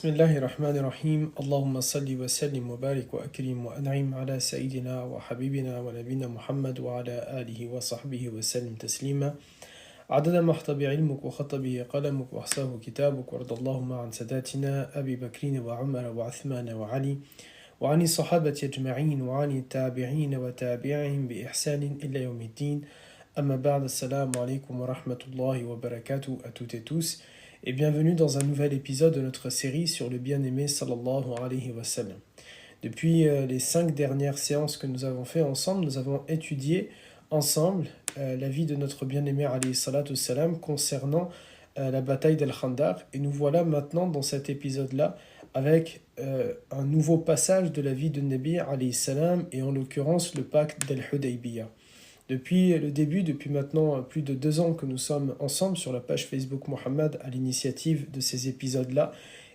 بسم الله الرحمن الرحيم اللهم صل وسلم وبارك وأكرم وأنعم على سيدنا وحبيبنا ونبينا محمد وعلى آله وصحبه وسلم تسليما عدد ما احتى علمك وخط به قلمك وأحصاه كتابك وارض اللهم عن ساداتنا أبي بكر وعمر وعثمان وعلي وعن الصحابة أجمعين وعن التابعين وتابعهم بإحسان إلى يوم الدين أما بعد السلام عليكم ورحمة الله وبركاته à toutes et tous et bienvenue dans un nouvel épisode de notre série sur le bien-aimé sallallahu alayhi wa sallam. Depuis les 5 dernières séances que nous avons fait ensemble, nous avons étudié ensemble la vie de notre bien-aimé alayhi salatu salam concernant la bataille d'Al-Khandaq. Et nous voilà maintenant dans cet épisode-là avec un nouveau passage de la vie de Nabi alayhi salam et en l'occurrence le pacte d'Al-Hudaybiyah. Depuis le début, depuis maintenant plus de 2 ans que nous sommes ensemble sur la page Facebook Mohammed à l'initiative de ces épisodes-là,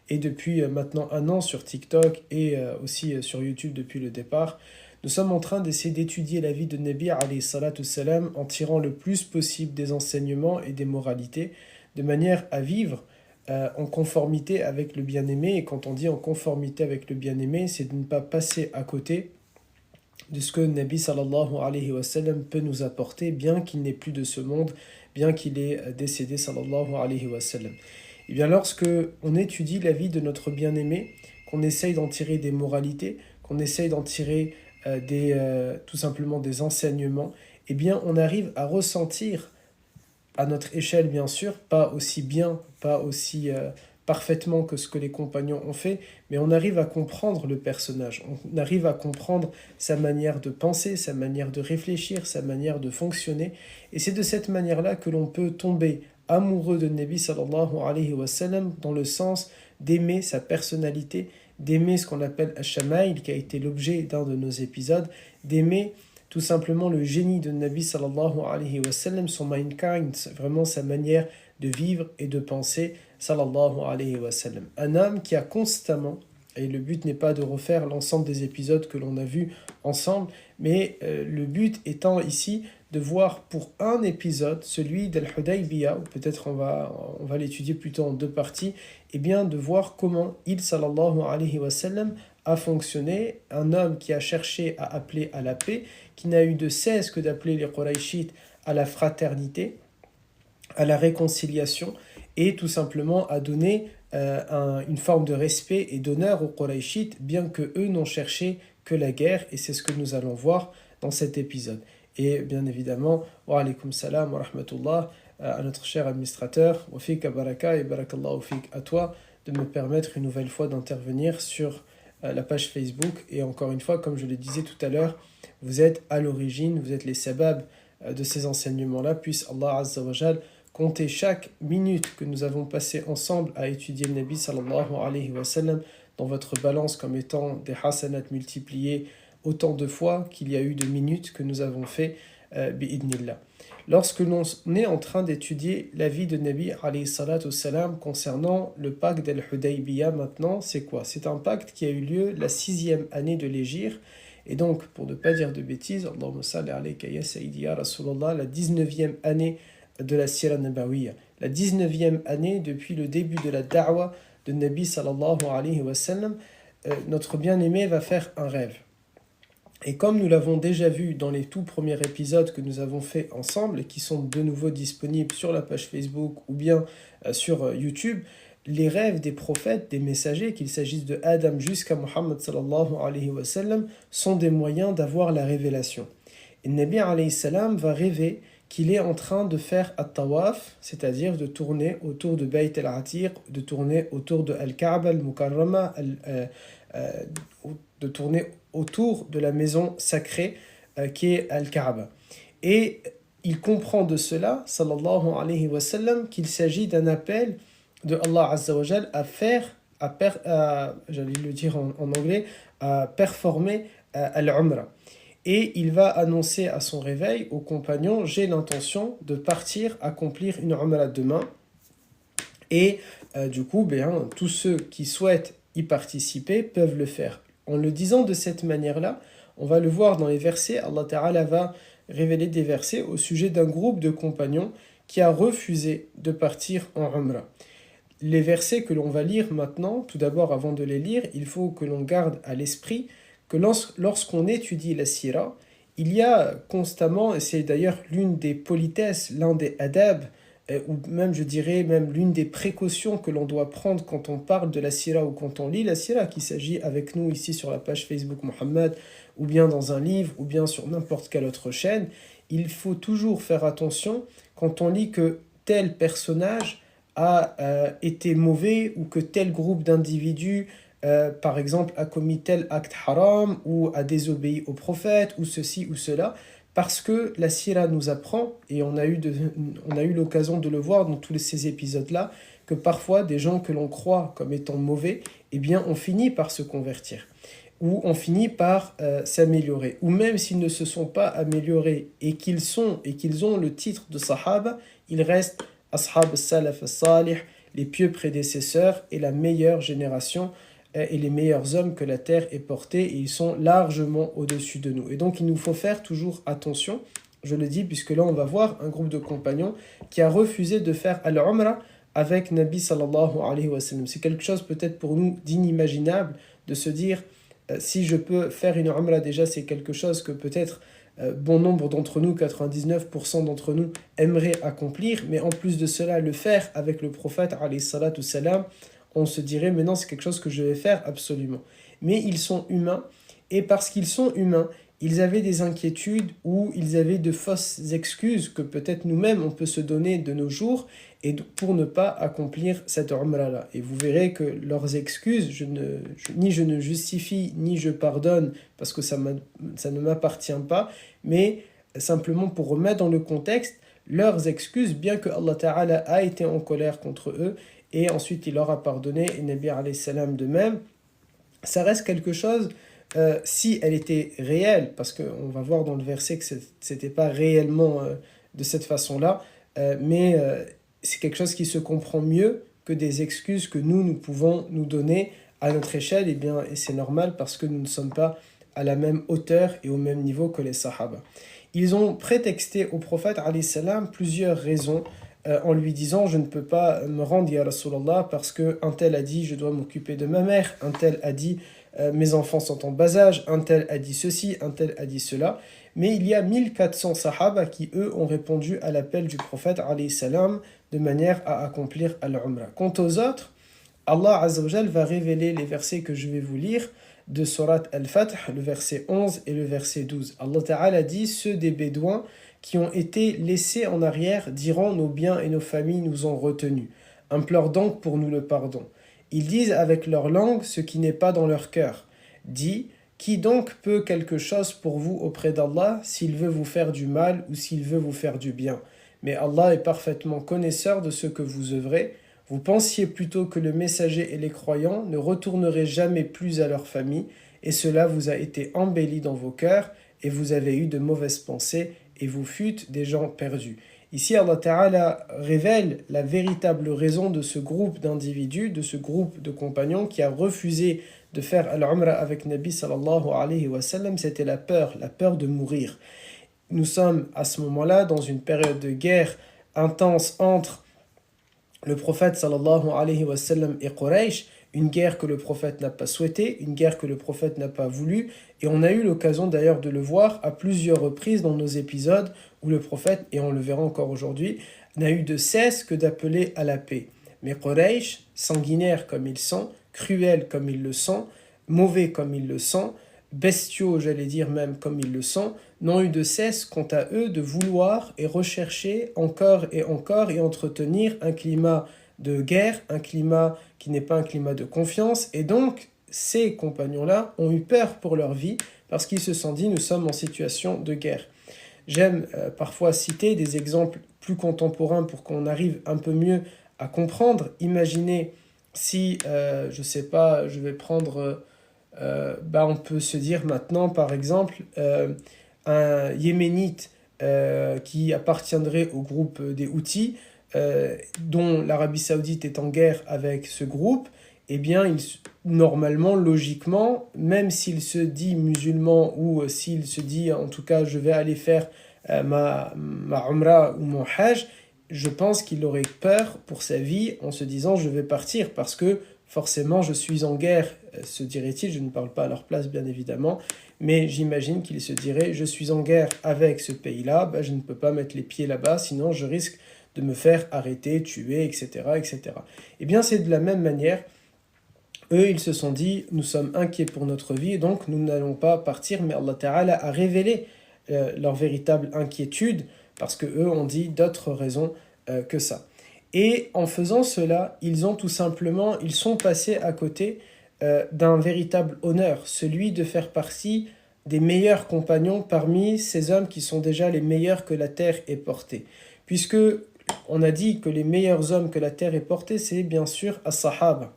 et depuis maintenant 1 an sur TikTok et aussi sur YouTube depuis le départ, nous sommes en train d'essayer d'étudier la vie de Nabi alayhi salatu salam en tirant le plus possible des enseignements et des moralités, de manière à vivre en conformité avec le bien-aimé. Et quand on dit en conformité avec le bien-aimé, c'est de ne pas passer à côté de ce que Nabi sallallahu alayhi wa sallam peut nous apporter, bien qu'il n'ait plus de ce monde, bien qu'il est décédé sallallahu alayhi wa sallam. Et bien lorsque on étudie la vie de notre bien-aimé, qu'on essaye d'en tirer des moralités, qu'on essaye d'en tirer tout simplement des enseignements, et bien on arrive à ressentir à notre échelle bien sûr, pas aussi bien, pas aussi parfaitement que ce que les compagnons ont fait, mais on arrive à comprendre le personnage, on arrive à comprendre sa manière de penser, sa manière de réfléchir, sa manière de fonctionner, et c'est de cette manière-là que l'on peut tomber amoureux de Nabi sallallahu alayhi wa sallam dans le sens d'aimer sa personnalité, d'aimer ce qu'on appelle Ash-Shamaïl, qui a été l'objet d'un de nos épisodes, d'aimer tout simplement le génie de Nabi sallallahu alayhi wa sallam, son mankind, vraiment sa manière de vivre et de penser, sallallahu alayhi wa sallam. Un homme qui a constamment, et le but n'est pas de refaire l'ensemble des épisodes que l'on a vus ensemble, mais le but étant ici de voir pour un épisode, celui d'Al-Hudaybiyah, ou peut-être on va l'étudier plutôt en 2 parties, et bien de voir comment il, sallallahu alayhi wa sallam, a fonctionné, un homme qui a cherché à appeler à la paix, qui n'a eu de cesse que d'appeler les Qurayshites à la fraternité, à la réconciliation, et tout simplement à donner une forme de respect et d'honneur aux Qurayshites, bien que eux n'ont cherché que la guerre, et c'est ce que nous allons voir dans cet épisode. Et bien évidemment, wa alaykum salam wa rahmatullah, à notre cher administrateur, wa fik baraka et barakallahu fik à toi, de me permettre une nouvelle fois d'intervenir sur la page Facebook. Et encore une fois, comme je le disais tout à l'heure, vous êtes à l'origine, vous êtes les sabab de ces enseignements-là. Puisse Allah Azza wa Jal compter chaque minute que nous avons passé ensemble à étudier le Nabi sallallahu alayhi wa sallam dans votre balance comme étant des hasanat multipliés autant de fois qu'il y a eu de minutes que nous avons fait bi'idnillah. Lorsque l'on est en train d'étudier la vie de Nabi alayhi salatu salam concernant le pacte d'Al-Hudaybiyah maintenant, c'est quoi? C'est un pacte qui a eu lieu la 6e année de l'Hégire, et donc pour ne pas dire de bêtises, Allahumma salli alayka ya sayyidi ya Rasulallah, la 19e année de la Sira Nabawiyya, la 19e année depuis le début de la da'wa de Nabi sallallahu alayhi wa sallam, notre bien-aimé va faire un rêve. Et comme nous l'avons déjà vu dans les tout premiers épisodes que nous avons fait ensemble et qui sont de nouveau disponibles sur la page Facebook ou bien sur YouTube, les rêves des prophètes, des messagers, qu'il s'agisse de Adam jusqu'à Muhammad sallallahu alayhi wa sallam, sont des moyens d'avoir la révélation. Et Nabi alayhi salam va rêver qu'il est en train de faire at-tawaf, c'est-à-dire de tourner autour de Bayt al-Atiq, de tourner autour de Al-Kaaba al-Mukarrama, de tourner autour de la maison sacrée qui est Al-Kaaba. Et il comprend de cela, sallallahu alayhi wa sallam, qu'il s'agit d'un appel de Allah Azza wa Jal à j'allais le dire en anglais, à performer al-Umrah. Et il va annoncer à son réveil, aux compagnons, j'ai l'intention de partir accomplir une Umrah demain. Et du coup, tous ceux qui souhaitent y participer peuvent le faire. En le disant de cette manière-là, on va le voir dans les versets, Allah Ta'ala va révéler des versets au sujet d'un groupe de compagnons qui a refusé de partir en Umrah. les versets que l'on va lire maintenant, tout d'abord avant de les lire, il faut que l'on garde à l'esprit que lorsqu'on étudie la sira, il y a constamment, et c'est d'ailleurs l'une des politesses, l'un des adab, ou même je dirais même l'une des précautions que l'on doit prendre quand on parle de la sira ou quand on lit la sira, qu'il s'agit avec nous ici sur la page Facebook Mohammed, ou bien dans un livre, ou bien sur n'importe quelle autre chaîne, il faut toujours faire attention quand on lit que tel personnage a été mauvais ou que tel groupe d'individus, par exemple, a commis tel acte haram ou a désobéi au prophète ou ceci ou cela, parce que la sira nous apprend, et on a eu l'occasion de le voir dans tous ces épisodes-là, que parfois des gens que l'on croit comme étant mauvais, eh bien on finit par se convertir, ou on finit par s'améliorer, ou même s'ils ne se sont pas améliorés et qu'ils ont le titre de sahaba, ils restent ashab salaf salih, les pieux prédécesseurs et la meilleure génération et les meilleurs hommes que la terre ait portés, et ils sont largement au-dessus de nous. Et donc il nous faut faire toujours attention, je le dis, puisque là on va voir un groupe de compagnons qui a refusé de faire al-umrah avec Nabi sallallahu alayhi wa sallam. C'est quelque chose peut-être pour nous d'inimaginable de se dire si je peux faire une umrah, déjà c'est quelque chose que peut-être bon nombre d'entre nous, 99% d'entre nous, aimeraient accomplir, mais en plus de cela, le faire avec le prophète alayhi salatu salam, on se dirait, mais non, c'est quelque chose que je vais faire absolument. Mais ils sont humains, et parce qu'ils sont humains, ils avaient des inquiétudes ou ils avaient de fausses excuses que peut-être nous-mêmes on peut se donner de nos jours et pour ne pas accomplir cette umrah-là. Et vous verrez que leurs excuses, ni je ne justifie, ni je pardonne, parce que ça ne m'appartient pas, mais simplement pour remettre dans le contexte, leurs excuses, bien que Allah Ta'ala a été en colère contre eux, et ensuite il leur a pardonné, et Nabi alayhi salam de même, ça reste quelque chose, si elle était réelle, parce qu'on va voir dans le verset que c'était pas réellement de cette façon-là, mais c'est quelque chose qui se comprend mieux que des excuses que nous pouvons nous donner à notre échelle, et c'est normal parce que nous ne sommes pas à la même hauteur et au même niveau que les sahaba. Ils ont prétexté au prophète alayhi salam plusieurs raisons en lui disant je ne peux pas me rendre ya Rasulallah parce qu'un tel a dit je dois m'occuper de ma mère, un tel a dit mes enfants sont en bas âge, un tel a dit ceci, un tel a dit cela. Mais il y a 1400 sahaba qui eux ont répondu à l'appel du prophète alayhi salam de manière à accomplir al-umrah. Quant aux autres, Allah Azza wa Jal va révéler les versets que je vais vous lire de Surat Al-Fath, le verset 11 et le verset 12. Allah Ta'ala dit ceux des Bédouins qui ont été laissés en arrière diront nos biens et nos familles nous ont retenus. Implore donc pour nous le pardon. Ils disent avec leur langue ce qui n'est pas dans leur cœur. Dis, qui donc peut quelque chose pour vous auprès d'Allah s'il veut vous faire du mal ou s'il veut vous faire du bien? Mais Allah est parfaitement connaisseur de ce que vous œuvrez. Vous pensiez plutôt que le messager et les croyants ne retourneraient jamais plus à leur famille, et cela vous a été embelli dans vos cœurs, et vous avez eu de mauvaises pensées, et vous fûtes des gens perdus. Ici, Allah Ta'ala révèle la véritable raison de ce groupe d'individus, de ce groupe de compagnons qui a refusé de faire al-umrah avec Nabi sallallahu alayhi wa sallam. C'était la peur de mourir. Nous sommes à ce moment-là dans une période de guerre intense entre le prophète sallallahu alayhi wa sallam et Quraysh, une guerre que le prophète n'a pas souhaitée, une guerre que le prophète n'a pas voulu, et on a eu l'occasion d'ailleurs de le voir à plusieurs reprises dans nos épisodes où le prophète, et on le verra encore aujourd'hui, n'a eu de cesse que d'appeler à la paix. Mais Quraysh, sanguinaires comme ils sont, cruels comme ils le sont, mauvais comme ils le sont, bestiaux, j'allais dire même comme ils le sont, n'ont eu de cesse, quant à eux, de vouloir et rechercher encore et entretenir un climat de guerre, un climat qui n'est pas un climat de confiance, et donc ces compagnons-là ont eu peur pour leur vie parce qu'ils se sont dit nous sommes en situation de guerre. J'aime parfois citer des exemples plus contemporains pour qu'on arrive un peu mieux à comprendre. Imaginez si, je sais pas, je vais prendre, on peut se dire maintenant par exemple, un Yéménite qui appartiendrait au groupe des Houthis, dont l'Arabie Saoudite est en guerre avec ce groupe, eh bien, normalement, logiquement, même s'il se dit musulman ou s'il se dit, en tout cas, je vais aller faire ma umrah ou mon hajj, je pense qu'il aurait peur pour sa vie en se disant je vais partir parce que forcément je suis en guerre, se dirait-il, je ne parle pas à leur place bien évidemment, mais j'imagine qu'il se dirait je suis en guerre avec ce pays-là, je ne peux pas mettre les pieds là-bas, sinon je risque de me faire arrêter, tuer, etc. etc. Eh bien c'est de la même manière, eux ils se sont dit nous sommes inquiets pour notre vie, donc nous n'allons pas partir, mais Allah Ta'ala a révélé leur véritable inquiétude, parce que eux ont dit d'autres raisons que ça. Et en faisant cela, ils sont passés à côté d'un véritable honneur, celui de faire partie des meilleurs compagnons parmi ces hommes qui sont déjà les meilleurs que la terre ait portés. Puisque on a dit que les meilleurs hommes que la terre ait portés, c'est bien sûr as-sahaba.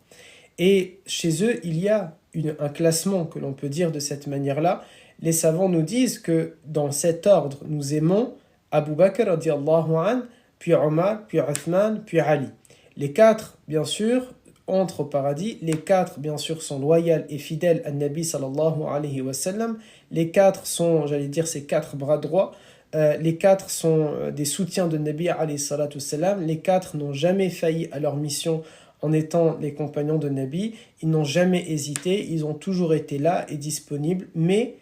Et chez eux, il y a un classement que l'on peut dire de cette manière-là. Les savants nous disent que dans cet ordre, nous aimons Abu Bakr radiallahu anhu, puis Omar, puis Uthman, puis Ali. Les quatre, bien sûr, entrent au paradis. Les quatre, bien sûr, sont loyaux et fidèles à Nabi sallallahu alayhi wa sallam. Les quatre sont, j'allais dire, ces quatre bras droits. Les quatre sont des soutiens de Nabi alayhi salatu wassalam. Les quatre n'ont jamais failli à leur mission en étant les compagnons de Nabi. Ils n'ont jamais hésité. Ils ont toujours été là et disponibles. Mais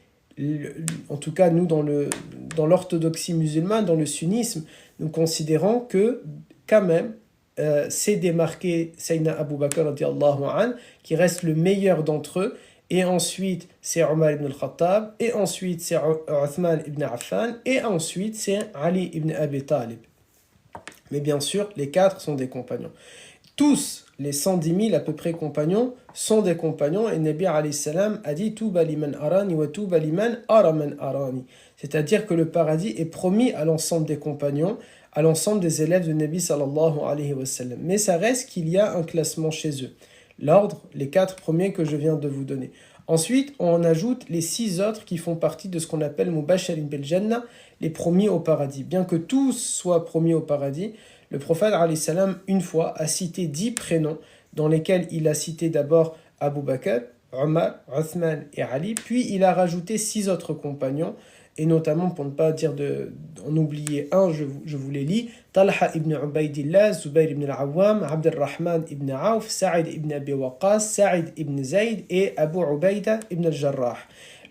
en tout cas, nous, dans l'orthodoxie musulmane, dans le sunnisme, nous considérons que, quand même, c'est démarqué Sayyidina Abu Bakr radiallahu anhu, qui reste le meilleur d'entre eux, et ensuite c'est Omar ibn al-Khattab, et ensuite c'est Uthman ibn Affan, et ensuite c'est Ali ibn Abi Talib. Mais bien sûr, les quatre sont des compagnons. Tous les 110 000 à peu près compagnons sont des compagnons, et Nabi alayhi salam a dit Tuba liman arani wa tuba liman araman arani. C'est-à-dire que le paradis est promis à l'ensemble des compagnons, à l'ensemble des élèves de Nabi sallallahu alayhi wa sallam. Mais ça reste qu'il y a un classement chez eux. L'ordre, les 4 premiers que je viens de vous donner. Ensuite, on ajoute les 6 autres qui font partie de ce qu'on appelle Mubashirin bil Jannah, les promis au paradis. Bien que tous soient promis au paradis, le prophète alayhi salam, une fois, a cité 10 prénoms, dans lesquels il a cité d'abord Abu Bakr, Omar, Uthman et Ali, puis il a rajouté 6 autres compagnons, et notamment, pour ne pas dire en oublier un, je vous les lis, Talha ibn Ubaydillah, Zubayr ibn al-Awwam, Abdurrahman ibn Auf, Sa'id ibn Abi Waqqas, Sa'id ibn Zayd et Abu Ubayda ibn al-Jarrah.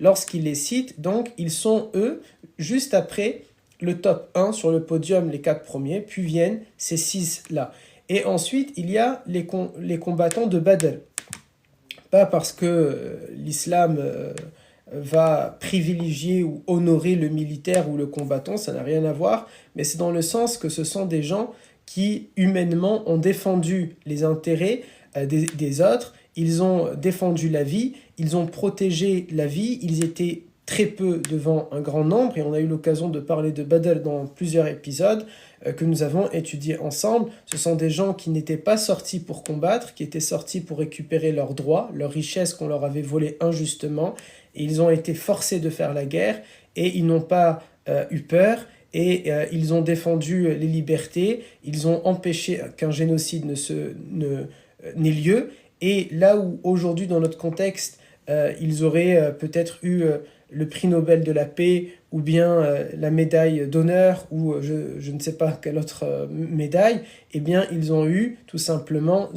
Lorsqu'il les cite, donc, ils sont, eux, juste après le top 1 sur le podium, les 4 premiers, puis viennent ces 6-là. Et ensuite, il y a les combattants de Badr. Pas parce que l'islam va privilégier ou honorer le militaire ou le combattant, ça n'a rien à voir, mais c'est dans le sens que ce sont des gens qui, humainement, ont défendu les intérêts des autres, ils ont défendu la vie, ils ont protégé la vie, ils étaient très peu devant un grand nombre, et on a eu l'occasion de parler de Badr dans plusieurs épisodes que nous avons étudiés ensemble. Ce sont des gens qui n'étaient pas sortis pour combattre, qui étaient sortis pour récupérer leurs droits, leurs richesses qu'on leur avait volées injustement, et ils ont été forcés de faire la guerre, et ils n'ont pas eu peur, et ils ont défendu les libertés, ils ont empêché qu'un génocide n'ait lieu, et là où aujourd'hui dans notre contexte, ils auraient peut-être eu le prix Nobel de la paix, ou bien la médaille d'honneur, ou je ne sais pas quelle autre médaille, eh bien ils ont eu tout simplement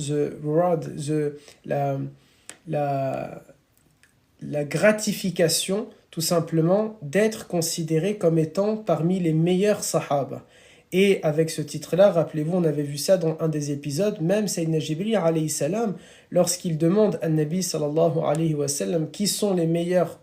la gratification, tout simplement, d'être considérés comme étant parmi les meilleurs sahaba. Et avec ce titre-là, rappelez-vous, on avait vu ça dans un des épisodes, même Sayyidina Jibril alayhi salam, lorsqu'il demande à Nabi sallallahu alayhi wa sallam qui sont les meilleurs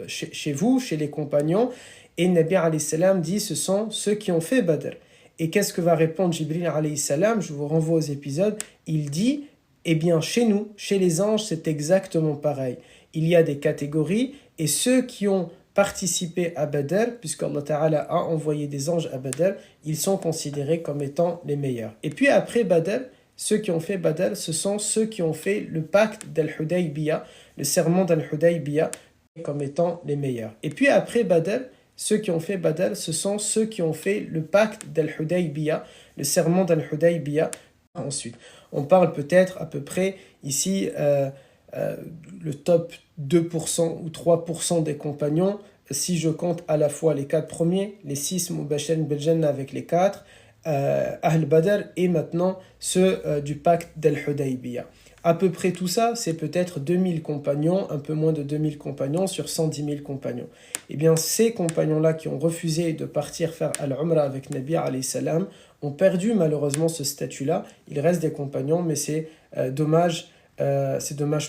chez vous, chez les compagnons, et Nabi alayhi salam dit ce sont ceux qui ont fait Badr. Et qu'est-ce que va répondre Jibril alayhi salam? Je vous renvoie aux épisodes. Il dit, eh bien chez nous, chez les anges, c'est exactement pareil. Il y a des catégories, et ceux qui ont participé à Badr, puisque Allah Ta'ala a envoyé des anges à Badr, ils sont considérés comme étant les meilleurs. Et puis après Badr, ceux qui ont fait Badr, ce sont ceux qui ont fait le pacte d'Al-Hudaybiyah, le serment d'Al-Hudaybiyah, comme étant les meilleurs. Et puis après Badr, ceux qui ont fait Badr, ce sont ceux qui ont fait le pacte d'Al-Hudaybiyah, le serment d'Al-Hudaybiyah. Ensuite, on parle peut-être à peu près ici le top 2% ou 3% des compagnons, si je compte à la fois les 4 premiers, les 6 Mubashirin bil Jannah avec les 4, Ahl Badr et maintenant ceux du pacte d'Al-Hudaybiyah. À peu près tout ça, c'est peut-être 2000 compagnons, un peu moins de 2000 compagnons sur 110 000 compagnons. Eh bien, ces compagnons-là qui ont refusé de partir faire Al-Umrah avec Nabi alayhi salam ont perdu malheureusement ce statut-là. Il reste des compagnons, mais c'est dommage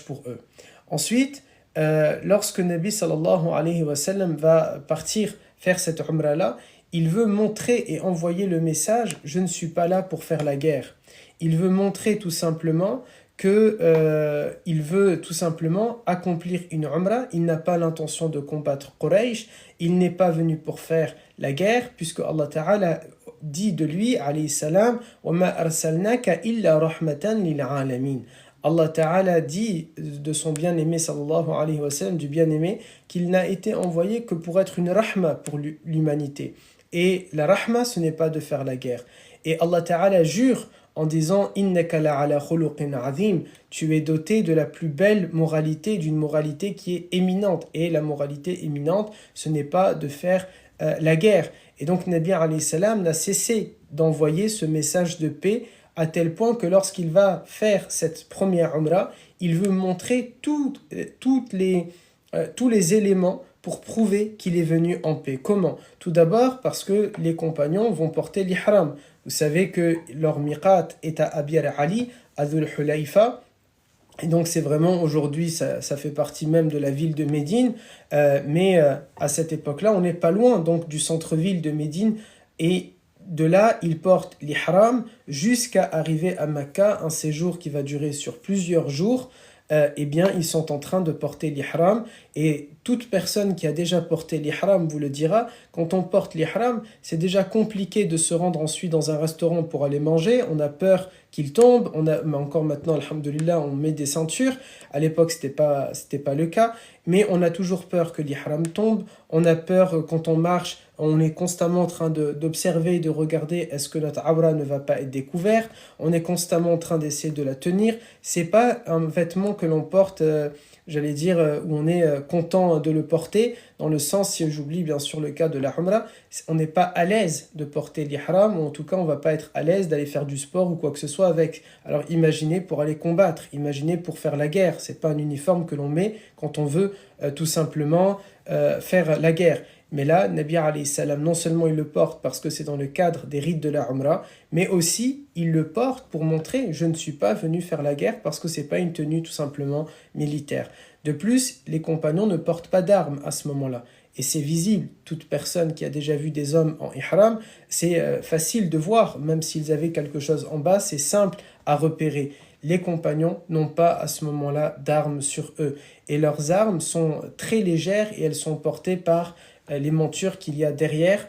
pour eux. Ensuite, lorsque Nabi sallallahu alayhi wa sallam va partir faire cette Umrah-là, il veut montrer et envoyer le message « Je ne suis pas là pour faire la guerre ». Il veut montrer tout simplement il veut tout simplement accomplir une umrah, il n'a pas l'intention de combattre Quraysh, il n'est pas venu pour faire la guerre, puisque Allah Ta'ala dit de lui, alayhi salam, وَمَا أَرْسَلْنَاكَ إِلَّا رَحْمَةً لِلْعَالَمِينَ. Allah Ta'ala dit de son bien-aimé, sallallahu alayhi wa sallam, du bien-aimé, qu'il n'a été envoyé que pour être une rahma pour l'humanité. Et la rahma, ce n'est pas de faire la guerre. Et Allah Ta'ala jure en disant innaka la'ala khuluqin azim, tu es doté de la plus belle moralité, d'une moralité qui est éminente. Et la moralité éminente, ce n'est pas de faire la guerre. Et donc Nabi alayhi salam n'a cessé d'envoyer ce message de paix à tel point que lorsqu'il va faire cette première umrah, il veut montrer tous les éléments pour prouver qu'il est venu en paix. Comment? Tout d'abord parce que les compagnons vont porter l'ihram. Vous savez que leur miqat est à Abir Ali, à Dhul Hulayfa. Et donc c'est vraiment aujourd'hui, ça fait partie même de la ville de Médine. Mais à cette époque-là, on n'est pas loin donc du centre-ville de Médine. Et de là, ils portent l'ihram jusqu'à arriver à Mecca, un séjour qui va durer sur plusieurs jours. Eh bien, ils sont en train de porter l'ihram. Et toute personne qui a déjà porté l'ihram vous le dira, quand on porte l'ihram, c'est déjà compliqué de se rendre ensuite dans un restaurant pour aller manger. On a peur qu'il tombe. Mais encore maintenant, alhamdoulilah, on met des ceintures. À l'époque, c'était pas le cas. Mais on a toujours peur que l'ihram tombe. On a peur quand on marche, on est constamment en train d'observer et de regarder est-ce que notre awra ne va pas être découvert. On est constamment en train d'essayer de la tenir. C'est pas un vêtement que l'on porte, j'allais dire, où on est content de le porter, dans le sens, si j'oublie bien sûr le cas de la umrah, on n'est pas à l'aise de porter l'ihram, ou en tout cas on va pas être à l'aise d'aller faire du sport ou quoi que ce soit avec. Alors imaginez pour aller combattre, imaginez pour faire la guerre, c'est pas un uniforme que l'on met quand on veut tout simplement faire la guerre. Mais là, Nabi alayhi salam, non seulement il le porte parce que c'est dans le cadre des rites de la Umrah, mais aussi il le porte pour montrer je ne suis pas venu faire la guerre parce que c'est pas une tenue tout simplement militaire. De plus, les compagnons ne portent pas d'armes à ce moment-là. Et c'est visible, toute personne qui a déjà vu des hommes en ihram, c'est facile de voir, même s'ils avaient quelque chose en bas, c'est simple à repérer. Les compagnons n'ont pas à ce moment-là d'armes sur eux. Et leurs armes sont très légères et elles sont portées par les montures qu'il y a derrière.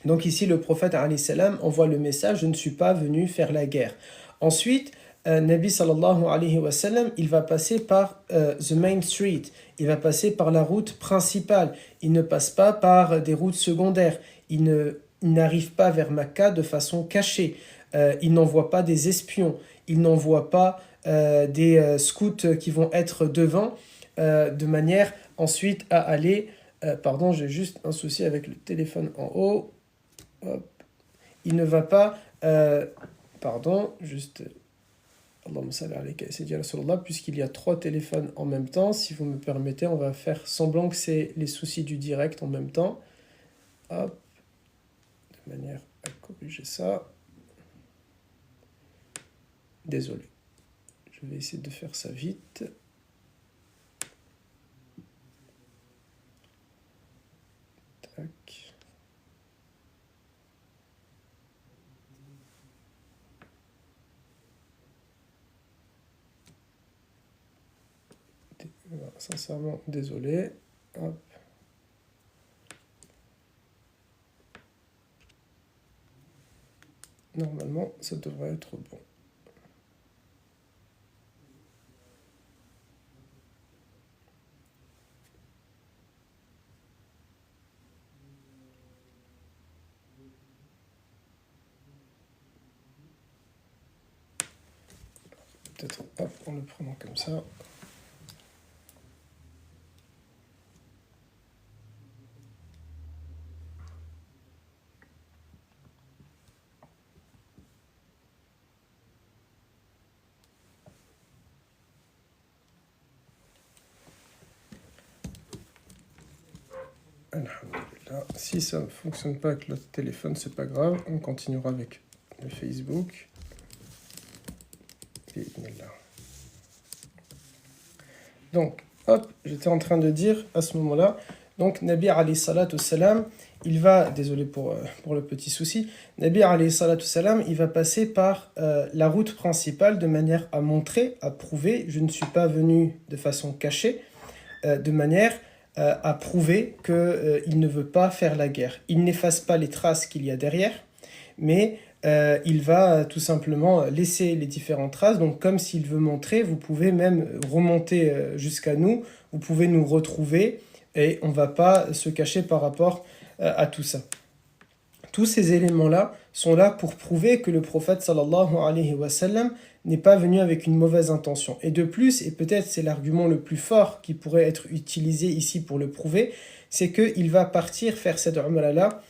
Donc ici, le prophète alayhi salam envoie le message « Je ne suis pas venu faire la guerre ». Ensuite, Nabi sallallahu alayhi wa sallam, il va passer par the main street, il va passer par la route principale, il ne passe pas par des routes secondaires, il n'arrive pas vers Mecca de façon cachée, il n'envoie pas des espions, il n'envoie pas des scouts qui vont être devant, de manière ensuite à aller... pardon, j'ai juste un souci avec le téléphone en haut. Hop. Il ne va pas... pardon, juste... Allahumma salli alayka sayyidi Rasulullah, puisqu'il y a 3 téléphones en même temps, si vous me permettez, on va faire semblant que c'est les soucis du direct en même temps. Hop. De manière à corriger ça. Désolé. Je vais essayer de faire ça vite. Tac. Voilà, sincèrement, désolé. Hop. Normalement, ça devrait être bon. Peut-être, hop, en le prenant comme ça. Alhamdulillah. Si ça ne fonctionne pas avec le téléphone, c'est pas grave. On continuera avec le Facebook. Donc, hop, j'étais en train de dire à ce moment-là, donc Nabi alayhi salatu salam, il va, désolé pour le petit souci, Nabi alayhi salatu salam, il va passer par la route principale de manière à montrer, à prouver, je ne suis pas venu de façon cachée, de manière à prouver qu'il ne veut pas faire la guerre. Il n'efface pas les traces qu'il y a derrière, mais il va tout simplement laisser les différentes traces. Donc comme s'il veut montrer, vous pouvez même remonter jusqu'à nous, vous pouvez nous retrouver et on ne va pas se cacher par rapport à tout ça. Tous ces éléments-là sont là pour prouver que le prophète sallallahu alayhi wa sallam n'est pas venu avec une mauvaise intention. Et de plus, et peut-être c'est l'argument le plus fort qui pourrait être utilisé ici pour le prouver, c'est qu'il va partir faire cette umrah-là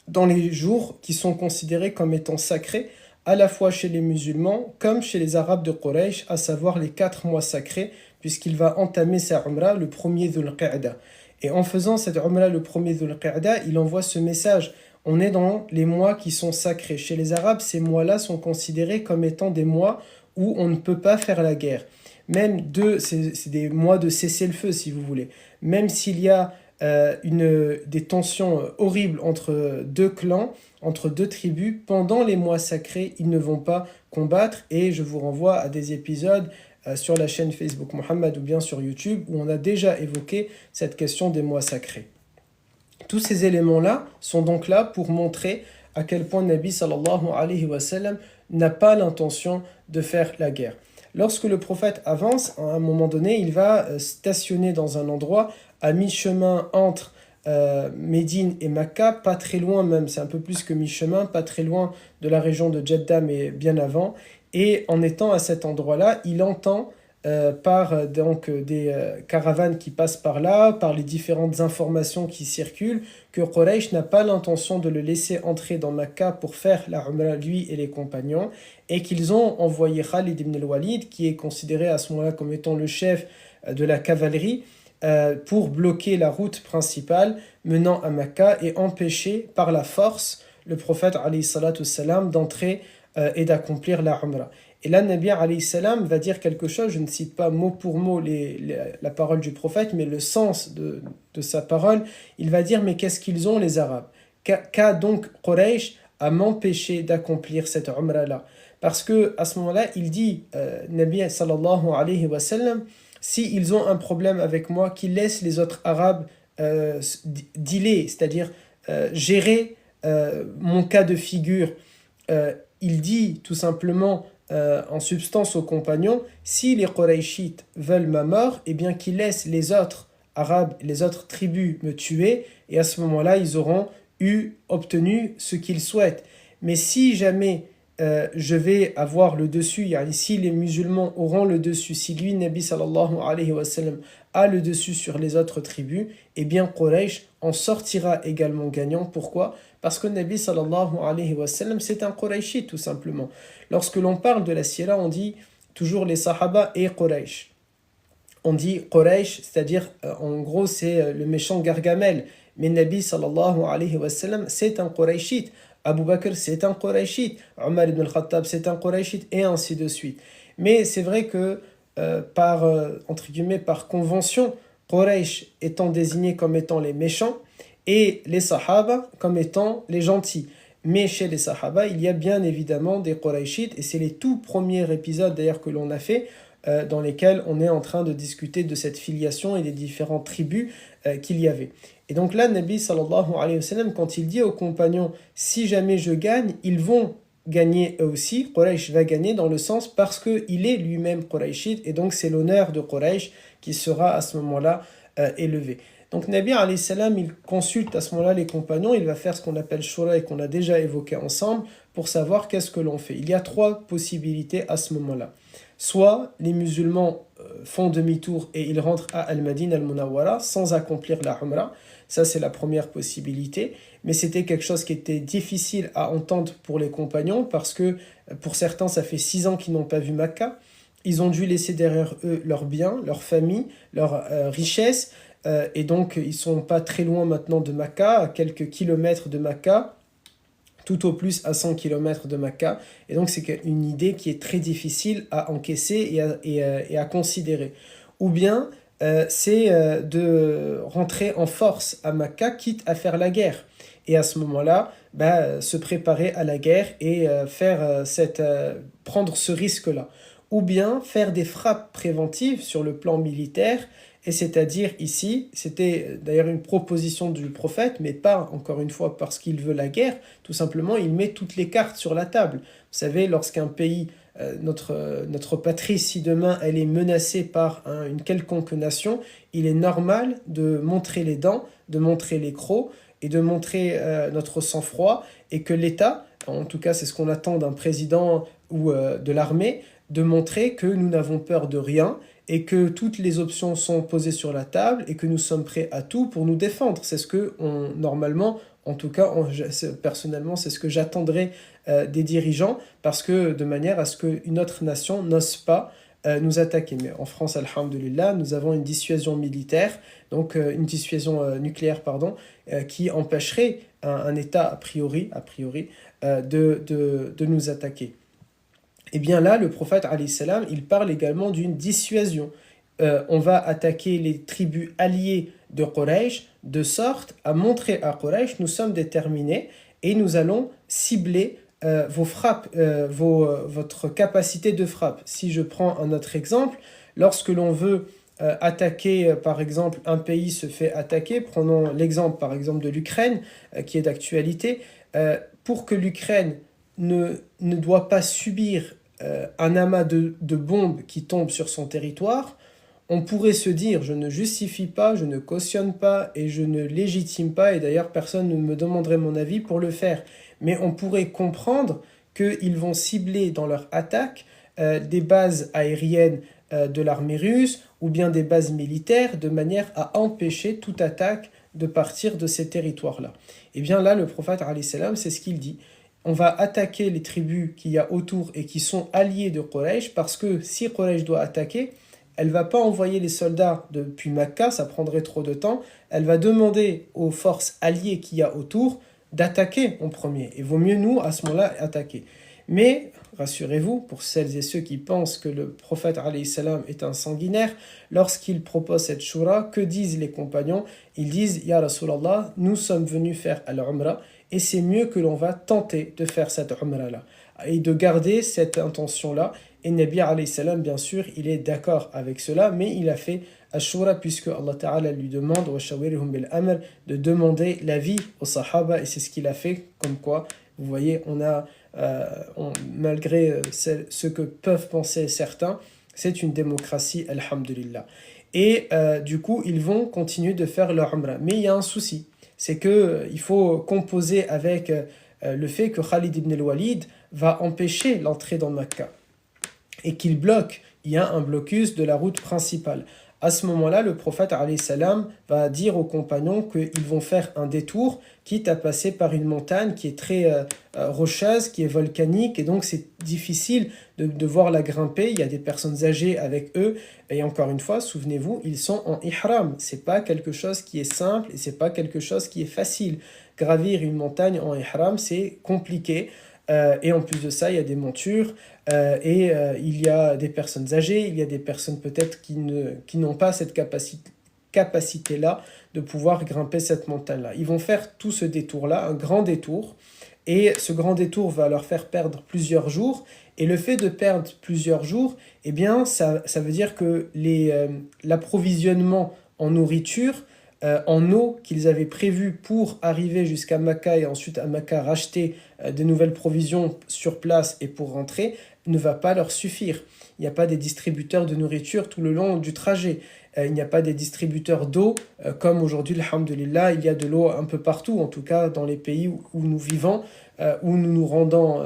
dans les jours qui sont considérés comme étant sacrés, à la fois chez les musulmans comme chez les arabes de Quraysh, à savoir les 4 mois sacrés, puisqu'il va entamer sa umrah le premier Dhul Qa'da. Et en faisant cette umrah le premier Dhul Qa'da, il envoie ce message. On est dans les mois qui sont sacrés. Chez les arabes, ces mois-là sont considérés comme étant des mois où on ne peut pas faire la guerre. Même c'est des mois de cessez-le-feu, si vous voulez. Même s'il y a des tensions horribles entre deux clans, entre deux tribus, pendant les mois sacrés, ils ne vont pas combattre. Et je vous renvoie à des épisodes sur la chaîne Facebook Mohammed ou bien sur YouTube où on a déjà évoqué cette question des mois sacrés. Tous ces éléments-là sont donc là pour montrer à quel point Nabi sallallahu alayhi wa sallam n'a pas l'intention de faire la guerre. Lorsque le prophète avance, à un moment donné, il va stationner dans un endroit à mi-chemin entre Médine et Makka, pas très loin même, c'est un peu plus que mi-chemin, pas très loin de la région de Jeddah, mais bien avant. Et en étant à cet endroit-là, il entend par des caravanes qui passent par là, par les différentes informations qui circulent, que Quraysh n'a pas l'intention de le laisser entrer dans Makka pour faire la Umrah, lui et les compagnons, et qu'ils ont envoyé Khalid ibn al-Walid, qui est considéré à ce moment-là comme étant le chef de la cavalerie, pour bloquer la route principale menant à Makka et empêcher par la force le prophète alayhi salatu salam d'entrer et d'accomplir la Umrah. Et là, Nabi alayhi salam va dire quelque chose, je ne cite pas mot pour mot la parole du prophète, mais le sens de sa parole. Il va dire, mais qu'est-ce qu'ils ont les Arabes? Qu'a donc Quraysh à m'empêcher d'accomplir cette Umrah-là? Parce que à ce moment-là, il dit, Nabi sallallahu alayhi wa sallam, s'ils ont un problème avec moi, qu'ils laissent les autres Arabes dealer, c'est-à-dire gérer mon cas de figure. Il dit tout simplement en substance aux compagnons, si les Qurayshites veulent ma mort, eh bien qu'ils laissent les autres Arabes, les autres tribus me tuer, et à ce moment-là, ils auront obtenu ce qu'ils souhaitent. Mais si jamais je vais avoir le dessus, si les musulmans auront le dessus, si lui, Nabi sallallahu alayhi wa sallam, a le dessus sur les autres tribus, eh bien Quraysh en sortira également gagnant. Pourquoi? Parce que Nabi sallallahu alayhi wa sallam, c'est un Qurayshi tout simplement. Lorsque l'on parle de la Sira, on dit toujours les Sahaba et Quraysh. On dit Quraysh, c'est-à-dire en gros c'est le méchant Gargamel. Mais Nabi sallallahu alayhi wa sallam, c'est un Qurayshite. Abu Bakr, c'est un Qurayshite. Omar ibn al-Khattab, c'est un Qurayshite, et ainsi de suite. Mais c'est vrai que entre guillemets, par convention, Quraysh étant désigné comme étant les méchants et les Sahaba comme étant les gentils. Mais chez les Sahaba, il y a bien évidemment des Qurayshites, et c'est les tout premiers épisodes d'ailleurs que l'on a fait, dans lesquels on est en train de discuter de cette filiation et des différentes tribus qu'il y avait. Et donc là, Nabi sallallahu alayhi wa sallam, quand il dit aux compagnons, si jamais je gagne, ils vont gagner eux aussi, Quraysh va gagner dans le sens parce qu'il est lui-même Qurayshite, et donc c'est l'honneur de Quraysh qui sera à ce moment-là élevé. Donc Nabi alayhi salam, il consulte à ce moment-là les compagnons, il va faire ce qu'on appelle shura et qu'on a déjà évoqué ensemble pour savoir qu'est-ce que l'on fait. Il y a 3 possibilités à ce moment-là. Soit les musulmans font demi-tour et ils rentrent à Al-Madin al-Munawwara sans accomplir la Umrah. Ça, c'est la première possibilité. Mais c'était quelque chose qui était difficile à entendre pour les compagnons parce que pour certains, ça fait 6 ans qu'ils n'ont pas vu Makka. Ils ont dû laisser derrière eux leurs biens, leur famille, leurs richesses. et donc ils ne sont pas très loin maintenant de Makka, à quelques kilomètres de Makka, tout au plus à 100 km de Makka. Et donc c'est une idée qui est très difficile à encaisser et à considérer. Ou bien c'est de rentrer en force à Makka, quitte à faire la guerre. Et à ce moment-là, se préparer à la guerre et prendre ce risque-là. Ou bien faire des frappes préventives sur le plan militaire, et c'est-à-dire ici, c'était d'ailleurs une proposition du prophète, mais pas encore une fois parce qu'il veut la guerre, tout simplement il met toutes les cartes sur la table. Vous savez, lorsqu'un pays, notre patrie, si demain elle est menacée par une quelconque nation, il est normal de montrer les dents, de montrer les crocs, et de montrer notre sang-froid, et que l'État, en tout cas c'est ce qu'on attend d'un président ou de l'armée, de montrer que nous n'avons peur de rien, et que toutes les options sont posées sur la table, et que nous sommes prêts à tout pour nous défendre. C'est ce que, normalement, en tout cas, personnellement, c'est ce que j'attendrais des dirigeants, parce que de manière à ce qu'une autre nation n'ose pas nous attaquer. Mais en France, alhamdulillah, nous avons une dissuasion militaire, donc une dissuasion nucléaire, pardon, qui empêcherait un État a priori de nous attaquer. Et bien là, le prophète, alayhi salam, il parle également d'une dissuasion. On va attaquer les tribus alliées de Quraysh de sorte à montrer à Quraysh, nous sommes déterminés et nous allons cibler vos frappes, votre capacité de frappe. Si je prends un autre exemple, lorsque l'on veut attaquer, par exemple, un pays se fait attaquer, prenons l'exemple par exemple de l'Ukraine, qui est d'actualité, pour que l'Ukraine ne doit pas subir un amas de bombes qui tombent sur son territoire, on pourrait se dire, je ne justifie pas, je ne cautionne pas et je ne légitime pas, et d'ailleurs personne ne me demanderait mon avis pour le faire, mais on pourrait comprendre qu'ils vont cibler dans leur attaque des bases aériennes de l'armée russe ou bien des bases militaires de manière à empêcher toute attaque de partir de ces territoires-là. Et bien là, le prophète, alayhi salam, c'est ce qu'il dit. On va attaquer les tribus qu'il y a autour et qui sont alliées de Quraysh, parce que si Quraysh doit attaquer, elle ne va pas envoyer les soldats depuis Makka, ça prendrait trop de temps. Elle va demander aux forces alliées qu'il y a autour d'attaquer en premier. Et vaut mieux nous, à ce moment-là, attaquer. Mais, rassurez-vous, pour celles et ceux qui pensent que le prophète alayhi salam est un sanguinaire, lorsqu'il propose cette shura, que disent les compagnons? Ils disent, Ya Rasulallah, nous sommes venus faire al-Umrah, et c'est mieux que l'on va tenter de faire cette Umrah-là, et de garder cette intention-là. Et Nabi alayhi salam, bien sûr, il est d'accord avec cela, mais il a fait Ashura puisque Allah Ta'ala lui demande de demander l'avis aux Sahaba, et c'est ce qu'il a fait. Comme quoi, vous voyez, malgré ce que peuvent penser certains, c'est une démocratie, alhamdulillah. Et du coup, ils vont continuer de faire leur Umrah. Mais il y a un souci, c'est qu'il faut composer avec le fait que Khalid ibn al-Walid va empêcher l'entrée dans Mecca et qu'il bloque, il y a un blocus de la route principale. À ce moment-là, le prophète alayhi salam va dire aux compagnons qu'ils vont faire un détour, quitte à passer par une montagne qui est très rocheuse, qui est volcanique, et donc c'est difficile de devoir la grimper. Il y a des personnes âgées avec eux, et encore une fois, souvenez-vous, ils sont en ihram. C'est pas quelque chose qui est simple, et c'est pas quelque chose qui est facile. Gravir une montagne en ihram, c'est compliqué. Et en plus de ça, il y a des montures il y a des personnes âgées, il y a des personnes peut-être qui n'ont pas cette capacité-là de pouvoir grimper cette montagne-là. Ils vont faire tout ce détour-là, un grand détour, et ce grand détour va leur faire perdre plusieurs jours. Et le fait de perdre plusieurs jours, eh bien, ça veut dire que l'approvisionnement en nourriture, en eau qu'ils avaient prévu pour arriver jusqu'à Makka et ensuite à Makka racheter de nouvelles provisions sur place et pour rentrer, ne va pas leur suffire. Il n'y a pas des distributeurs de nourriture tout le long du trajet. Il n'y a pas des distributeurs d'eau comme aujourd'hui, alhamdulillah, il y a de l'eau un peu partout, en tout cas dans les pays où nous vivons, où nous nous rendons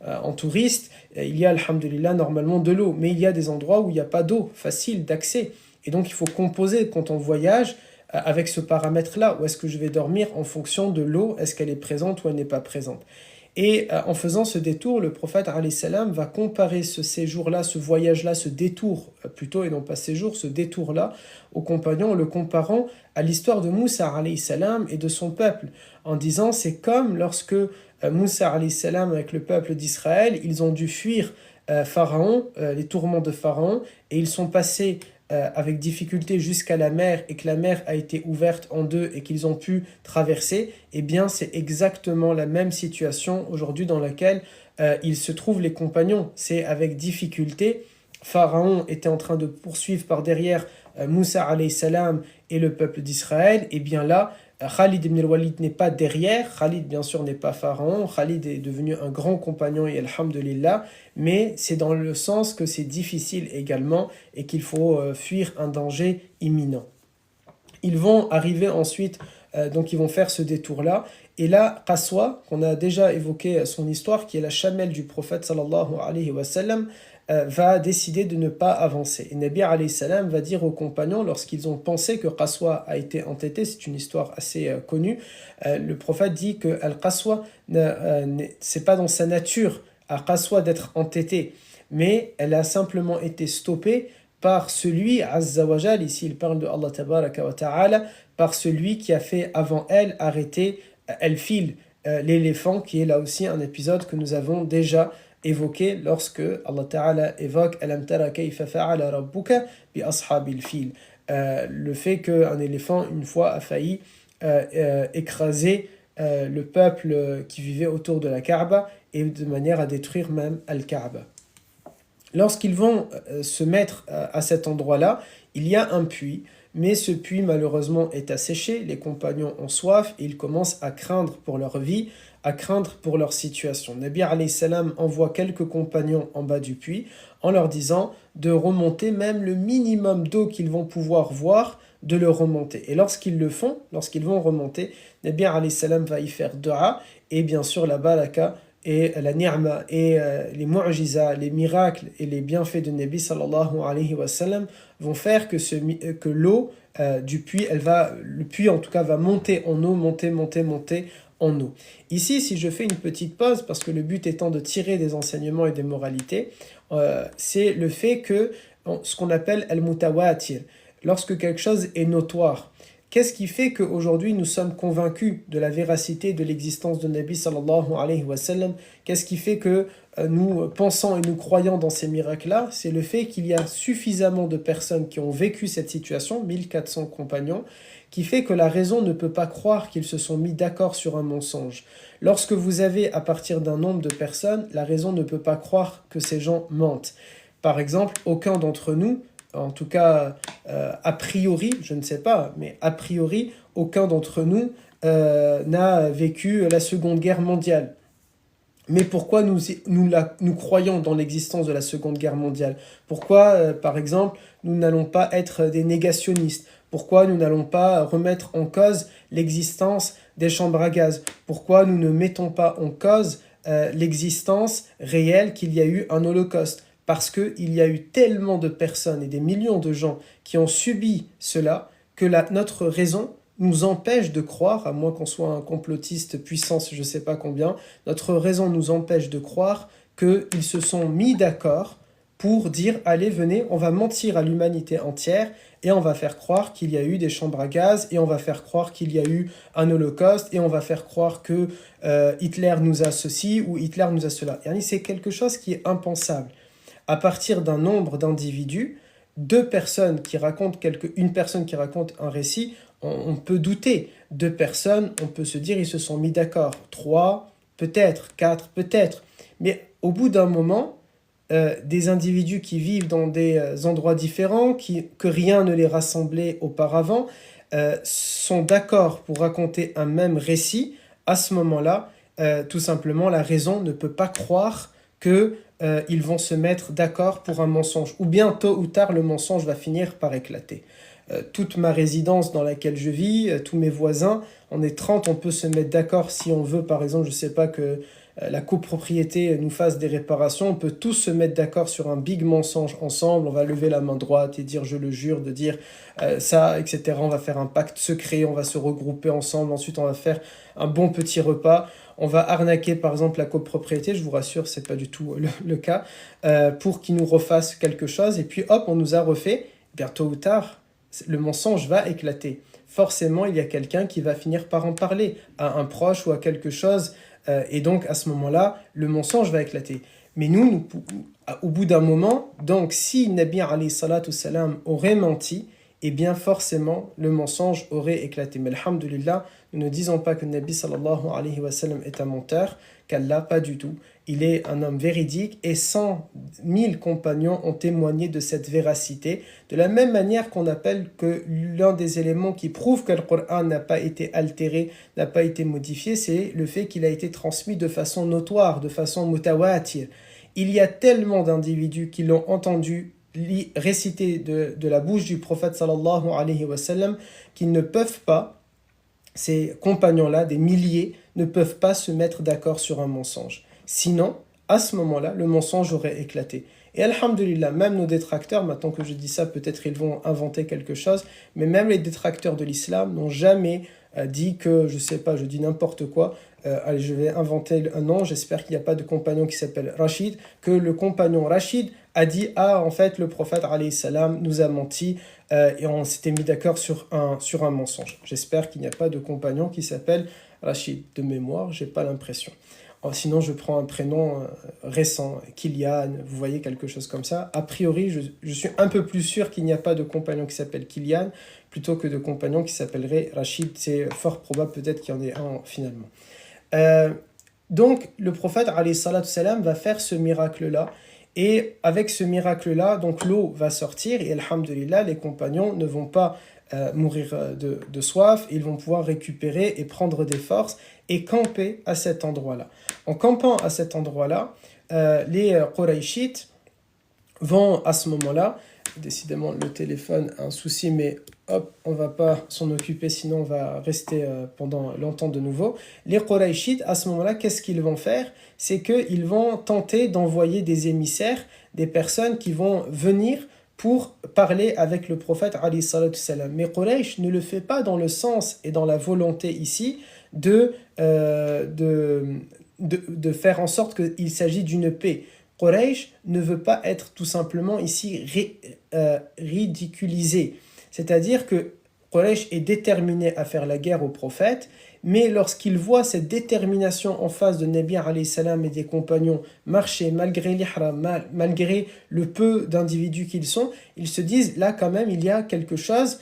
en touriste. Il y a, alhamdulillah, normalement de l'eau, mais il y a des endroits où il n'y a pas d'eau facile d'accès. Et donc il faut composer quand on voyage avec ce paramètre-là, où est-ce que je vais dormir en fonction de l'eau, est-ce qu'elle est présente ou elle n'est pas présente. Et en faisant ce détour, le prophète alayhi salam va comparer ce séjour-là, ce voyage-là, ce détour plutôt, et non pas séjour, ce détour-là aux compagnons, en le comparant à l'histoire de Moussa alayhi salam et de son peuple, en disant c'est comme lorsque Moussa alayhi salam avec le peuple d'Israël, ils ont dû fuir Pharaon, les tourments de Pharaon, et ils sont passés avec difficulté jusqu'à la mer et que la mer a été ouverte en deux et qu'ils ont pu traverser, eh bien c'est exactement la même situation aujourd'hui dans laquelle ils se trouvent les compagnons. C'est avec difficulté. Pharaon était en train de poursuivre par derrière Moussa alayhi salam et le peuple d'Israël, et bien là, Khalid ibn al-Walid n'est pas derrière, Khalid bien sûr n'est pas Pharaon, Khalid est devenu un grand compagnon et alhamdulillah, mais c'est dans le sens que c'est difficile également et qu'il faut fuir un danger imminent. Ils vont arriver ensuite, donc ils vont faire ce détour-là, et là, Qaswa, qu'on a déjà évoqué son histoire, qui est la chamelle du prophète sallallahu alayhi wa sallam, va décider de ne pas avancer. Et Nabi alayhi salam va dire aux compagnons, lorsqu'ils ont pensé que Qaswa a été entêté, c'est une histoire assez connue, le prophète dit que Al-Qaswa, c'est pas dans sa nature à Qaswa d'être entêté, mais elle a simplement été stoppée par celui, Azza wa Jal, ici il parle de Allah tabaraka wa ta'ala, par celui qui a fait avant elle arrêter El-Fil, l'éléphant, qui est là aussi un épisode que nous avons déjà évoqué lorsque Allah Ta'ala évoque Alam tara kayfa fa'ala rabbuka bi ashabil fil, le fait qu'un éléphant une fois a failli écraser le peuple qui vivait autour de la Kaaba et de manière à détruire même Al-Kaaba. Lorsqu'ils vont se mettre à cet endroit-là, il y a un puits, mais ce puits malheureusement est asséché, les compagnons ont soif et ils commencent à craindre pour leur vie, à craindre pour leur situation. Nabi alayhi salam envoie quelques compagnons en bas du puits en leur disant de remonter même le minimum d'eau qu'ils vont pouvoir voir, de le remonter. Et lorsqu'ils le font, lorsqu'ils vont remonter, Nabi alayhi salam va y faire dua et bien sûr la baraka et la ni'ma et les mu'jiza, les miracles et les bienfaits de Nabi sallallahu alayhi wa sallam vont faire que l'eau du puits, le puits en tout cas va monter en eau, monter en eau. Ici, si je fais une petite pause, parce que le but étant de tirer des enseignements et des moralités, c'est le fait que ce qu'on appelle al-mutawatir, lorsque quelque chose est notoire. Qu'est-ce qui fait qu'aujourd'hui nous sommes convaincus de la véracité de l'existence de Nabi sallallahu alayhi wa sallam? Qu'est-ce qui fait que nous pensons et nous croyons dans ces miracles-là? C'est le fait qu'il y a suffisamment de personnes qui ont vécu cette situation, 1400 compagnons, qui fait que la raison ne peut pas croire qu'ils se sont mis d'accord sur un mensonge. Lorsque vous avez à partir d'un nombre de personnes, la raison ne peut pas croire que ces gens mentent. Par exemple, aucun d'entre nous, en tout cas a priori, je ne sais pas, mais a priori, aucun d'entre nous n'a vécu la Seconde Guerre mondiale. Mais pourquoi nous croyons dans l'existence de la Seconde Guerre mondiale? Pourquoi, par exemple, nous n'allons pas être des négationnistes? Pourquoi nous n'allons pas remettre en cause l'existence des chambres à gaz? Pourquoi nous ne mettons pas en cause l'existence réelle qu'il y a eu un holocauste? Parce qu'il y a eu tellement de personnes et des millions de gens qui ont subi cela que notre raison nous empêche de croire, à moins qu'on soit un complotiste puissance je ne sais pas combien, notre raison nous empêche de croire qu'ils se sont mis d'accord pour dire « Allez, venez, on va mentir à l'humanité entière et on va faire croire qu'il y a eu des chambres à gaz et on va faire croire qu'il y a eu un holocauste et on va faire croire que Hitler nous a ceci ou Hitler nous a cela. » C'est quelque chose qui est impensable. À partir d'un nombre d'individus, une personne qui raconte un récit, on peut douter. 2 personnes, on peut se dire ils se sont mis d'accord. 3, peut-être, 4, peut-être. Mais au bout d'un moment, des individus qui vivent dans des endroits différents, que rien ne les rassemblait auparavant, sont d'accord pour raconter un même récit. À ce moment-là, tout simplement, la raison ne peut pas croire que ils vont se mettre d'accord pour un mensonge. Ou bien, tôt ou tard, le mensonge va finir par éclater. toute ma résidence dans laquelle je vis, tous mes voisins, on est 30, on peut se mettre d'accord si on veut, par exemple, je ne sais pas, que la copropriété nous fasse des réparations, on peut tous se mettre d'accord sur un big mensonge ensemble, on va lever la main droite et dire je le jure, de dire ça, etc. On va faire un pacte secret, on va se regrouper ensemble, ensuite on va faire un bon petit repas, on va arnaquer par exemple la copropriété, je vous rassure, c'est pas du tout le cas, pour qu'ils nous refassent quelque chose, et puis hop, on nous a refait, bien tôt ou tard, le mensonge va éclater. Forcément, il y a quelqu'un qui va finir par en parler à un proche ou à quelque chose, et donc à ce moment-là, le mensonge va éclater. Mais nous, au bout d'un moment, donc si Nabi alayhi salatu salam aurait menti, eh bien forcément le mensonge aurait éclaté. Mais alhamdulillah, nous ne disons pas que Nabi sallallahu alayhi wa sallam est un menteur, qu'Allah, pas du tout. Il est un homme véridique et 100 000 compagnons ont témoigné de cette véracité. De la même manière qu'on appelle que l'un des éléments qui prouve que le Coran n'a pas été altéré, n'a pas été modifié, c'est le fait qu'il a été transmis de façon notoire, de façon mutawatir. Il y a tellement d'individus qui l'ont entendu réciter de la bouche du prophète sallallahu alayhi wa sallam qu'ils ne peuvent pas, ces compagnons-là, des milliers, ne peuvent pas se mettre d'accord sur un mensonge. Sinon, à ce moment-là, le mensonge aurait éclaté. Et alhamdulillah, même nos détracteurs, maintenant que je dis ça, peut-être ils vont inventer quelque chose, mais même les détracteurs de l'islam n'ont jamais dit que, je sais pas, je dis n'importe quoi, allez, je vais inventer un nom, j'espère qu'il n'y a pas de compagnon qui s'appelle Rachid, que le compagnon Rachid a dit « Ah, en fait, le prophète alayhi salam nous a menti et on s'était mis d'accord sur un mensonge. » J'espère qu'il n'y a pas de compagnon qui s'appelle Rachid. De mémoire, j'ai pas l'impression. Sinon, je prends un prénom récent, Kylian, vous voyez, quelque chose comme ça. A priori, je suis un peu plus sûr qu'il n'y a pas de compagnon qui s'appelle Kylian, plutôt que de compagnon qui s'appellerait Rachid. C'est fort probable peut-être qu'il y en ait un finalement. Donc, le prophète, alayhi salatu salam, va faire ce miracle-là. Et avec ce miracle-là, donc l'eau va sortir et alhamdulillah, les compagnons ne vont pas mourir de soif, ils vont pouvoir récupérer et prendre des forces et camper à cet endroit-là. En campant à cet endroit-là, les Qurayshites vont à ce moment-là, décidément le téléphone a un souci, mais hop, on ne va pas s'en occuper, sinon on va rester pendant longtemps de nouveau. Les Qurayshites, à ce moment-là, qu'est-ce qu'ils vont faire? C'est qu'ils vont tenter d'envoyer des émissaires, des personnes qui vont venir pour parler avec le prophète alayhi salatu salam. Mais Quraysh ne le fait pas dans le sens et dans la volonté ici de faire en sorte qu'il s'agit d'une paix. Quraysh ne veut pas être tout simplement ici ridiculisé. C'est-à-dire que Quraysh est déterminé à faire la guerre au prophète, mais lorsqu'il voit cette détermination en face de Nabi alayhi salam et des compagnons marcher malgré l'ihram, malgré le peu d'individus qu'ils sont, ils se disent là quand même il y a quelque chose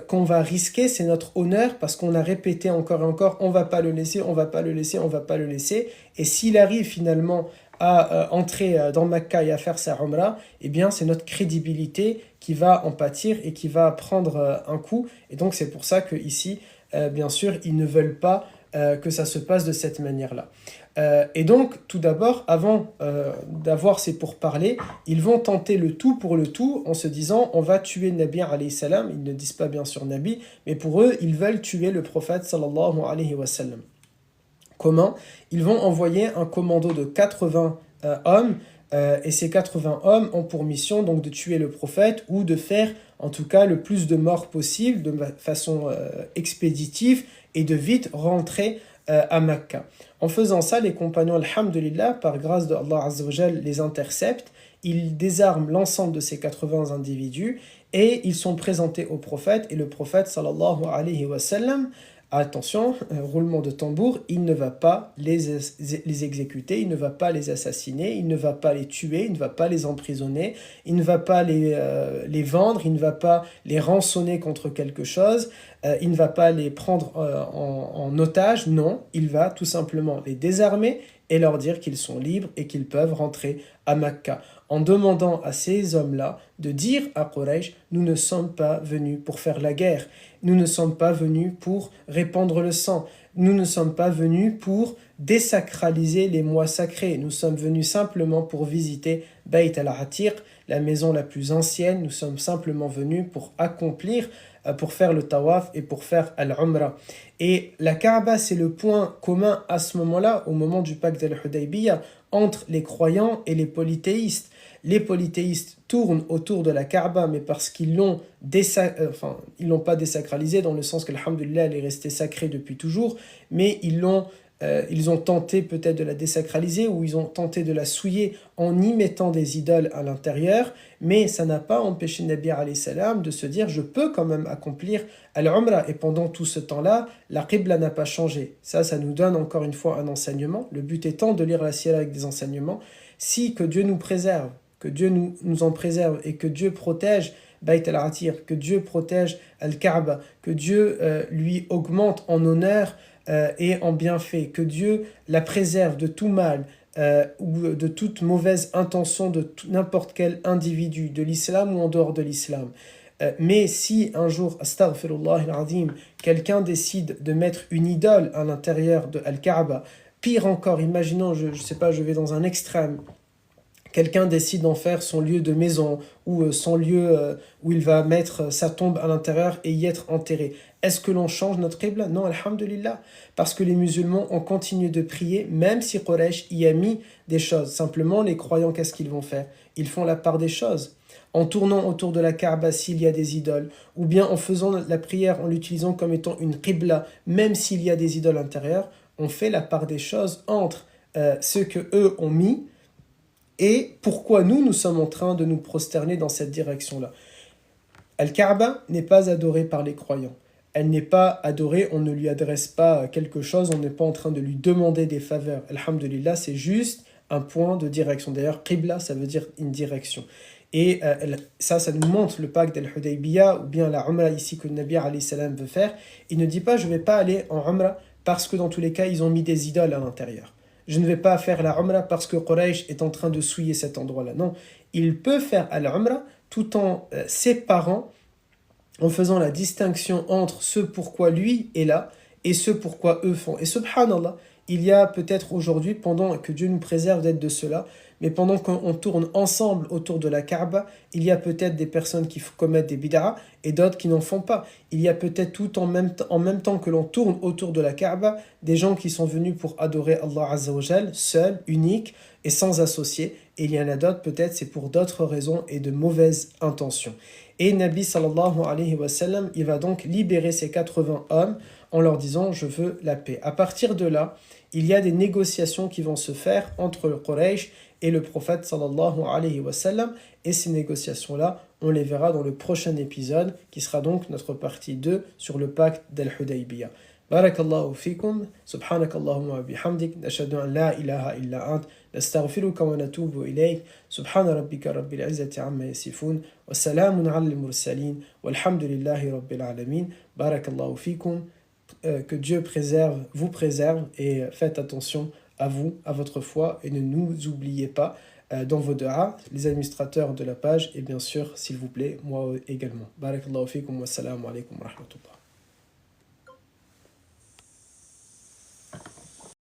qu'on va risquer, c'est notre honneur parce qu'on a répété encore et encore on va pas le laisser, on va pas le laisser, on va pas le laisser, et s'il arrive finalement à entrer dans Mecca et à faire sa Umrah, eh bien c'est notre crédibilité qui va en pâtir et qui va prendre un coup. Et donc c'est pour ça qu'ici, bien sûr, ils ne veulent pas que ça se passe de cette manière-là. Et donc, tout d'abord, avant d'avoir ces pourparlers, ils vont tenter le tout pour le tout en se disant on va tuer Nabi alayhi salam. Ils ne disent pas bien sûr Nabi, mais pour eux, ils veulent tuer le prophète sallallahu alayhi wa sallam. Comment? Ils vont envoyer un commando de 80 hommes, et ces 80 hommes ont pour mission donc de tuer le prophète ou de faire en tout cas le plus de morts possible de façon expéditive et de vite rentrer à Mecca. En faisant ça, les compagnons, alhamdulillah, par grâce de Allah Azza wa Jal, les interceptent, ils désarment l'ensemble de ces 80 individus et ils sont présentés au prophète, et le prophète sallallahu alayhi wa sallam, attention, roulement de tambour, il ne va pas les exécuter, il ne va pas les assassiner, il ne va pas les tuer, il ne va pas les emprisonner, il ne va pas les vendre, il ne va pas les rançonner contre quelque chose, il ne va pas les prendre en otage, non, il va tout simplement les désarmer et leur dire qu'ils sont libres et qu'ils peuvent rentrer à Mecca, en demandant à ces hommes-là de dire à Quraysh « Nous ne sommes pas venus pour faire la guerre, nous ne sommes pas venus pour répandre le sang, Nous ne sommes pas venus pour désacraliser les mois sacrés. Nous sommes venus simplement pour visiter Bayt al-Atiq, la maison la plus ancienne. Nous sommes simplement venus pour accomplir, pour faire le tawaf et pour faire al-Umrah. Et la Kaaba, c'est le point commun à ce moment-là, au moment du pacte d'Al-Hudaybiyah, entre les croyants et les polythéistes. Les polythéistes tournent autour de la Kaaba, mais parce qu'ils l'ont ils l'ont pas désacralisé, dans le sens que, alhamdoulilah, elle est restée sacrée depuis toujours, mais ils ont tenté peut-être de la désacraliser, ou ils ont tenté de la souiller en y mettant des idoles à l'intérieur, mais ça n'a pas empêché Nabi alayhi salam de se dire, je peux quand même accomplir al-Umrah. Et pendant tout ce temps-là, la Qibla n'a pas changé. Ça nous donne encore une fois un enseignement. Le but étant de lire la sira avec des enseignements. Si que Dieu nous préserve, que Dieu nous en préserve, et que Dieu protège Bayt al-Atiq, que Dieu protège al-Kaaba, que Dieu lui augmente en honneur et en bienfait, que Dieu la préserve de tout mal ou de toute mauvaise intention de n'importe quel individu, de l'islam ou en dehors de l'islam. Mais si un jour, astaghfirullah al-azim, quelqu'un décide de mettre une idole à l'intérieur de al-Kaaba, pire encore, imaginons, je sais pas, je vais dans un extrême, quelqu'un décide d'en faire son lieu de maison ou son lieu où il va mettre sa tombe à l'intérieur et y être enterré. Est-ce que l'on change notre qibla? Non, alhamdulillah. Parce que les musulmans ont continué de prier, même si Quraysh y a mis des choses. Simplement, les croyants, qu'est-ce qu'ils vont faire? Ils font la part des choses. En tournant autour de la Kaaba s'il y a des idoles, ou bien en faisant la prière en l'utilisant comme étant une qibla, même s'il y a des idoles intérieures, on fait la part des choses entre ce que eux ont mis et pourquoi nous sommes en train de nous prosterner dans cette direction-là. Al-Kaaba n'est pas adorée par les croyants. Elle n'est pas adorée, on ne lui adresse pas quelque chose, on n'est pas en train de lui demander des faveurs. Alhamdulillah, c'est juste un point de direction. D'ailleurs, Qibla, ça veut dire une direction. Et ça nous montre le pacte d'Al-Hudaybiyah, ou bien la Umrah ici que le Nabi alayhi salam veut faire. Il ne dit pas, je ne vais pas aller en Umrah parce que dans tous les cas, ils ont mis des idoles à l'intérieur. Je ne vais pas faire la Umrah parce que Quraysh est en train de souiller cet endroit-là. Non, il peut faire al-Umrah tout en séparant, en faisant la distinction entre ce pourquoi lui est là et ce pourquoi eux font. Et subhanallah, il y a peut-être aujourd'hui, pendant que Dieu nous préserve d'être de cela, mais pendant qu'on tourne ensemble autour de la Kaaba, il y a peut-être des personnes qui commettent des bid'ah et d'autres qui n'en font pas. Il y a peut-être tout en même temps que l'on tourne autour de la Kaaba, des gens qui sont venus pour adorer Allah Azza wa Jal, seul, unique et sans associé. Et il y en a d'autres, peut-être c'est pour d'autres raisons et de mauvaises intentions. Et Nabi sallallahu alayhi wa sallam, il va donc libérer ces 80 hommes en leur disant « je veux la paix ». À partir de là, il y a des négociations qui vont se faire entre le Quraysh et le prophète sallallahu alayhi wa sallam, et ces négociations-là, on les verra dans le prochain épisode, qui sera donc notre partie 2 sur le pacte d'Al-Hudaybiyah. Barakallahu fikum, subhanakallahumma wa bihamdik, nashhadu an la ilaha illa ant, nastaghfiruka wa natubu ilayk, subhana rabbika rabbil izzati amma yasifun, wa salamun ala al-mursalin, walhamdulillahi rabbil alamin. Barakallahu fikum, que Dieu vous préserve, et faites attention à vous, à votre foi, et ne nous oubliez pas dans vos du'as, les administrateurs de la page, et bien sûr, s'il vous plaît, moi également. Barakallahu fikum wa salamu alaykum wa rahmatullah.